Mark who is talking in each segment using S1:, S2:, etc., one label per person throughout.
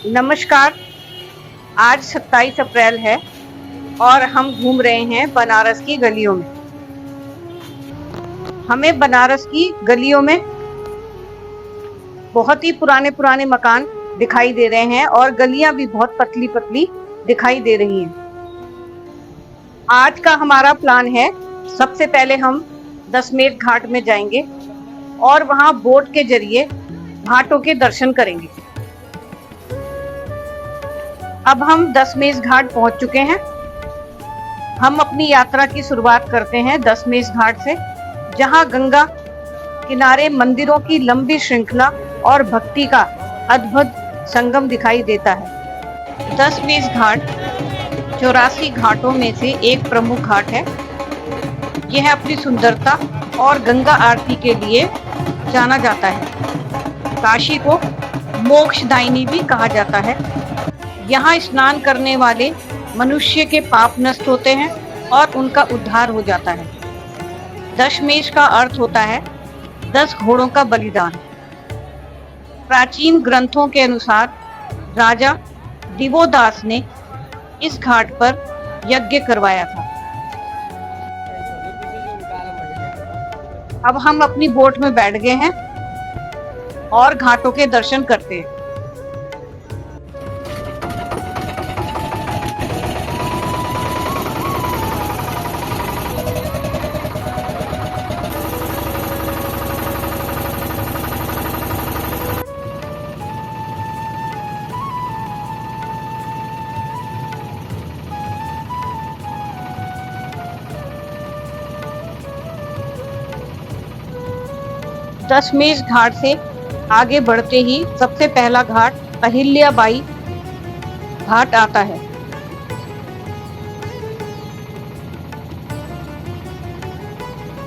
S1: नमस्कार। आज 27 अप्रैल है और हम घूम रहे हैं बनारस की गलियों में। हमें बनारस की गलियों में बहुत ही पुराने पुराने मकान दिखाई दे रहे हैं और गलियां भी बहुत पतली पतली दिखाई दे रही हैं। आज का हमारा प्लान है, सबसे पहले हम दशमेश घाट में जाएंगे और वहां बोट के जरिए घाटों के दर्शन करेंगे। अब हम दशमेश घाट पहुंच चुके हैं। हम अपनी यात्रा की शुरुआत करते हैं दशमेश घाट से, जहां गंगा किनारे मंदिरों की लंबी श्रृंखला और भक्ति का अद्भुत संगम दिखाई देता है। दशमेश घाट 84 घाटों में से एक प्रमुख घाट है। यह अपनी सुंदरता और गंगा आरती के लिए जाना जाता है। काशी को मोक्षदायिनी भी कहा जाता है। यहाँ स्नान करने वाले मनुष्य के पाप नष्ट होते हैं और उनका उद्धार हो जाता है। दशमेश का अर्थ होता है 10 घोड़ों का बलिदान। प्राचीन ग्रंथों के अनुसार राजा दिवोदास ने इस घाट पर यज्ञ करवाया था। अब हम अपनी बोट में बैठ गए हैं और घाटों के दर्शन करते हैं। दशमेश घाट से आगे बढ़ते ही सबसे पहला घाट अहिल्याबाई घाट आता है।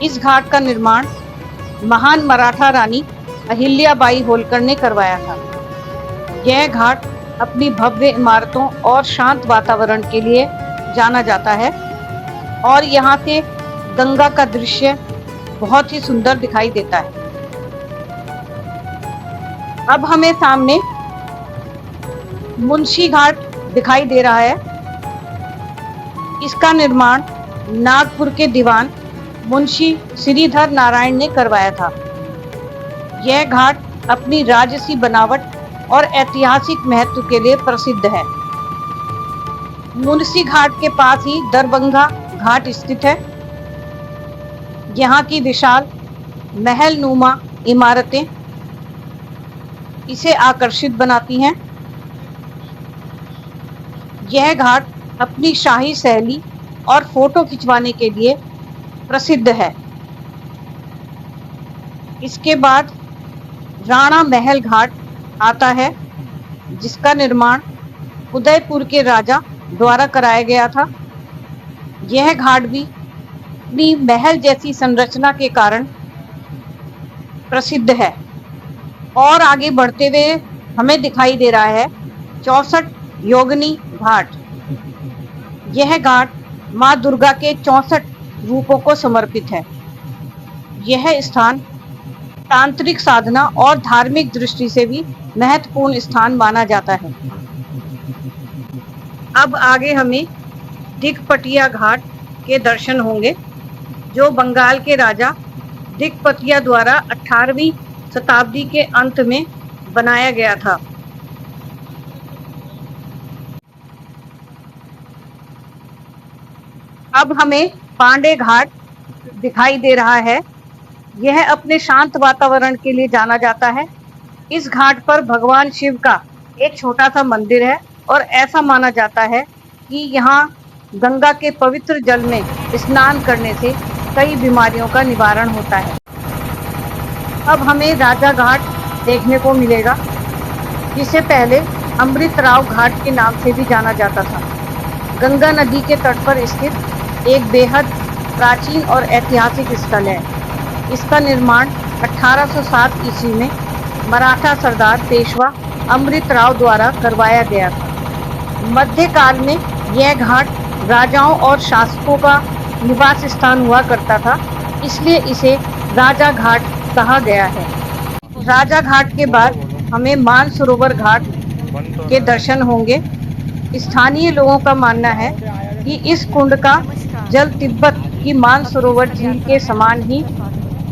S1: इस घाट का निर्माण महान मराठा रानी अहिल्याबाई होलकर ने करवाया था। यह घाट अपनी भव्य इमारतों और शांत वातावरण के लिए जाना जाता है और यहाँ से गंगा का दृश्य बहुत ही सुंदर दिखाई देता है। अब हमें सामने मुंशी घाट दिखाई दे रहा है। इसका निर्माण नागपुर के दीवान मुंशी श्रीधर नारायण ने करवाया था। यह घाट अपनी राजसी बनावट और ऐतिहासिक महत्व के लिए प्रसिद्ध है। मुंशी घाट के पास ही दरभंगा घाट स्थित है। यहाँ की विशाल महल नुमा इमारतें इसे आकर्षित बनाती हैं। यह घाट अपनी शाही शैली और फोटो खिंचवाने के लिए प्रसिद्ध है। इसके बाद राणा महल घाट आता है, जिसका निर्माण उदयपुर के राजा द्वारा कराया गया था। यह घाट भी अपनी महल जैसी संरचना के कारण प्रसिद्ध है। और आगे बढ़ते हुए हमें दिखाई दे रहा है 64 योगिनी घाट। यह घाट माँ दुर्गा के 64 रूपों को समर्पित है। यह स्थान तांत्रिक साधना और धार्मिक दृष्टि से भी महत्वपूर्ण स्थान माना जाता है। अब आगे हमें दिगपतिया घाट के दर्शन होंगे, जो बंगाल के राजा दिगपतिया द्वारा 18वीं शताब्दी के अंत में बनाया गया था। अब हमें पांडे घाट दिखाई दे रहा है। यह अपने शांत वातावरण के लिए जाना जाता है। इस घाट पर भगवान शिव का एक छोटा सा मंदिर है और ऐसा माना जाता है कि यहाँ गंगा के पवित्र जल में स्नान करने से कई बीमारियों का निवारण होता है। अब हमें राजा घाट देखने को मिलेगा, जिसे पहले अमृतराव घाट के नाम से भी जाना जाता था। गंगा नदी के तट पर स्थित एक बेहद प्राचीन और ऐतिहासिक स्थल है। इसका निर्माण 1807 ईस्वी में मराठा सरदार पेशवा अमृतराव द्वारा करवाया गया था। मध्यकाल में यह घाट राजाओं और शासकों का निवास स्थान हुआ करता था, इसलिए इसे राजा घाट कहा गया है। राजा घाट के बाद हमें मानसरोवर घाट के दर्शन होंगे। स्थानीय लोगों का मानना है कि इस कुंड का जल तिब्बत की मानसरोवर झील के समान ही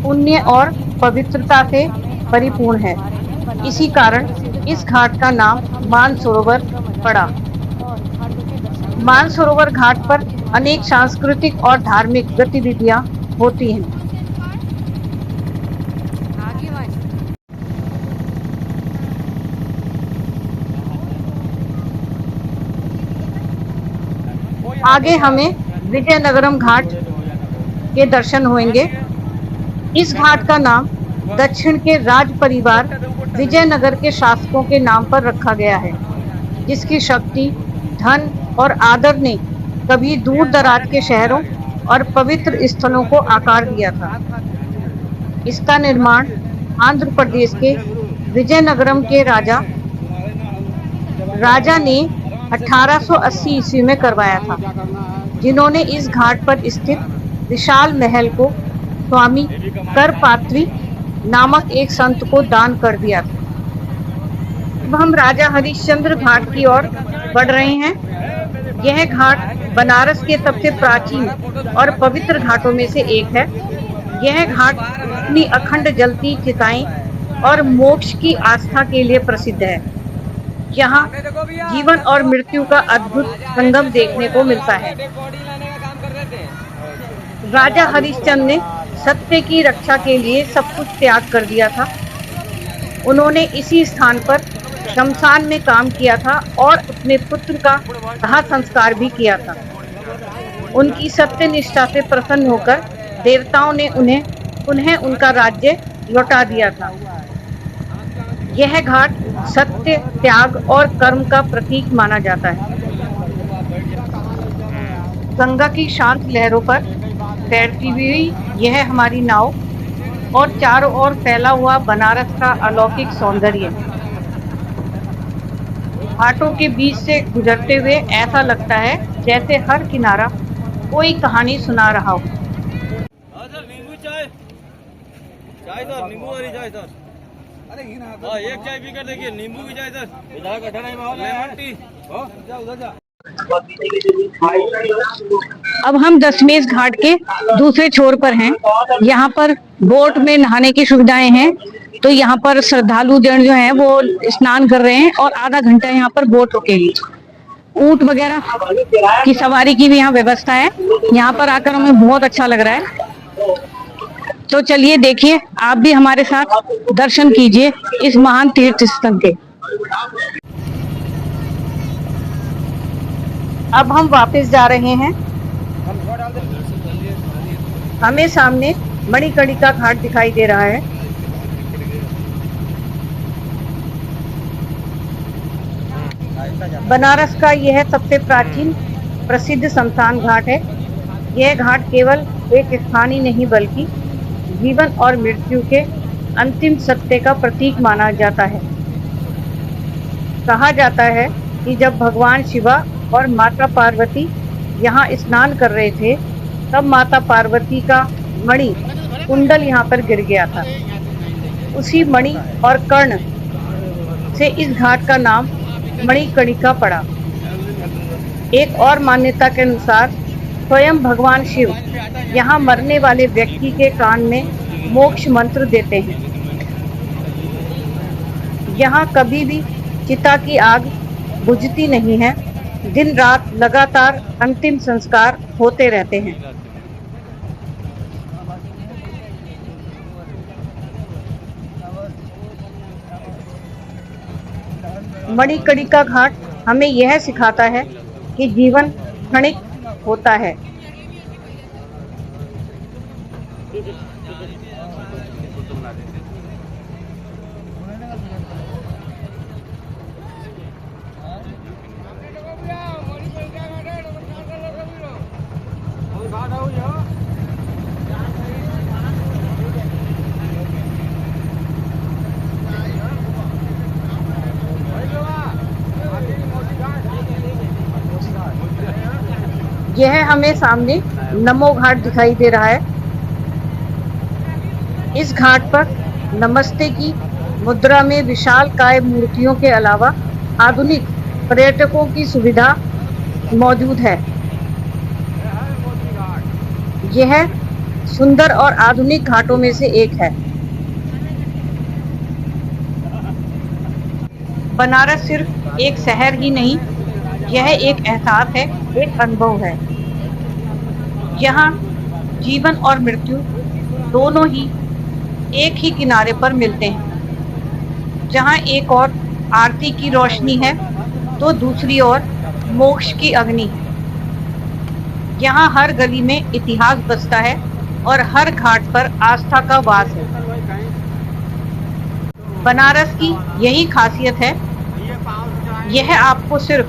S1: पुण्य और पवित्रता से परिपूर्ण है। इसी कारण इस घाट का नाम मानसरोवर पड़ा। मानसरोवर घाट पर अनेक सांस्कृतिक और धार्मिक गतिविधियां होती हैं। आगे हमें विजयनगरम घाट के दर्शन होंगे। इस घाट का नाम दक्षिण के राज परिवार विजयनगर के शासकों के नाम पर रखा गया है, जिसकी शक्ति, धन और आदर ने कभी दूर दराज के शहरों और पवित्र स्थलों को आकार दिया था। इसका निर्माण आंध्र प्रदेश के विजयनगरम के राजा ने 1880 ईस्वी में करवाया था, जिन्होंने इस घाट पर स्थित विशाल महल को स्वामी करपात्री नामक एक संत को दान कर दिया था। अब हम राजा हरिश्चंद्र घाट की ओर बढ़ रहे हैं। यह घाट बनारस के सबसे प्राचीन और पवित्र घाटों में से एक है। यह घाट अपनी अखंड जलती चिताएं और मोक्ष की आस्था के लिए प्रसिद्ध है। यहाँ जीवन और मृत्यु का अद्भुत संगम देखने को मिलता है। राजा हरिश्चंद्र ने सत्य की रक्षा के लिए सब कुछ त्याग कर दिया था। उन्होंने इसी स्थान पर शमशान में काम किया था और अपने पुत्र का दाह संस्कार भी किया था। उनकी सत्यनिष्ठा से प्रसन्न होकर देवताओं ने उन्हें उनका राज्य लौटा दिया था। यह घाट सत्य, त्याग और कर्म का प्रतीक माना जाता है। गंगा की शांत लहरों पर तैरती हुई यह हमारी नाव और चारों ओर फैला हुआ बनारस का अलौकिक सौंदर्य। घाटों के बीच से गुजरते हुए ऐसा लगता है जैसे हर किनारा कोई कहानी सुना रहा हो। नींबू वाली चाय सर। अरे एक चाय पी कर देखिए, नींबू की चाय सर। Lemon tea. उधर जा। अब हम दशमेश घाट के दूसरे छोर पर हैं। यहाँ पर बोट में नहाने की सुविधाएं हैं, तो यहाँ पर श्रद्धालु जन जो हैं वो स्नान कर रहे हैं और आधा घंटा यहाँ पर बोट रुकेगी। ऊंट वगैरह की सवारी की भी यहाँ व्यवस्था है। यहाँ पर आकर हमें बहुत अच्छा लग रहा है। तो चलिए देखिए, आप भी हमारे साथ दर्शन कीजिए इस महान तीर्थ स्थल के। अब हम वापस जा रहे हैं। हमें सामने मणिकर्णिका घाट दिखाई दे रहा है। बनारस का यह सबसे प्राचीन प्रसिद्ध शमशान घाट है। यह घाट केवल एक स्थान ही नहीं बल्कि जीवन और मृत्यु के अंतिम सत्य का प्रतीक माना जाता है। कहा जाता है कि जब भगवान शिवा और माता पार्वती यहाँ स्नान कर रहे थे, तब माता पार्वती का मणि कुंडल यहाँ पर गिर गया था। उसी मणि और कर्ण से इस घाट का नाम मणिकर्णिका पड़ा। एक और मान्यता के अनुसार स्वयं भगवान शिव यहाँ मरने वाले व्यक्ति के कान में मोक्ष मंत्र देते हैं। यहाँ कभी भी चिता की आग बुझती नहीं है। दिन रात लगातार अंतिम संस्कार होते रहते हैं। मणिकर्णिका घाट हमें यह सिखाता है कि जीवन क्षणिक होता है। यह हमें सामने नमो घाट दिखाई दे रहा है। इस घाट पर नमस्ते की मुद्रा में विशाल काय मूर्तियों के अलावा आधुनिक पर्यटकों की सुविधा मौजूद है। यह सुंदर और आधुनिक घाटों में से एक है। बनारस सिर्फ एक शहर ही नहीं, यह एक एहसास है, एक अनुभव है। यहाँ जीवन और मृत्यु दोनों ही एक ही किनारे पर मिलते हैं। जहाँ एक और आरती की रोशनी है तो दूसरी ओर मोक्ष की अग्नि है। यहाँ हर गली में इतिहास बसता है और हर घाट पर आस्था का वास है। बनारस की यही खासियत है, यह आपको सिर्फ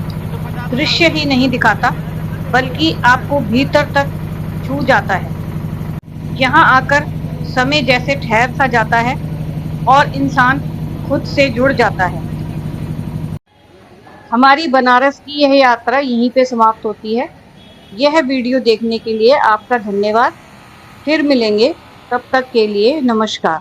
S1: दृश्य ही नहीं दिखाता, बल्कि आपको भीतर तक छू जाता है। यहाँ आकर समय जैसे ठहर सा जाता है और इंसान खुद से जुड़ जाता है। हमारी बनारस की यह यात्रा यहीं पे समाप्त होती है। यह वीडियो देखने के लिए आपका धन्यवाद। फिर मिलेंगे, तब तक के लिए नमस्कार।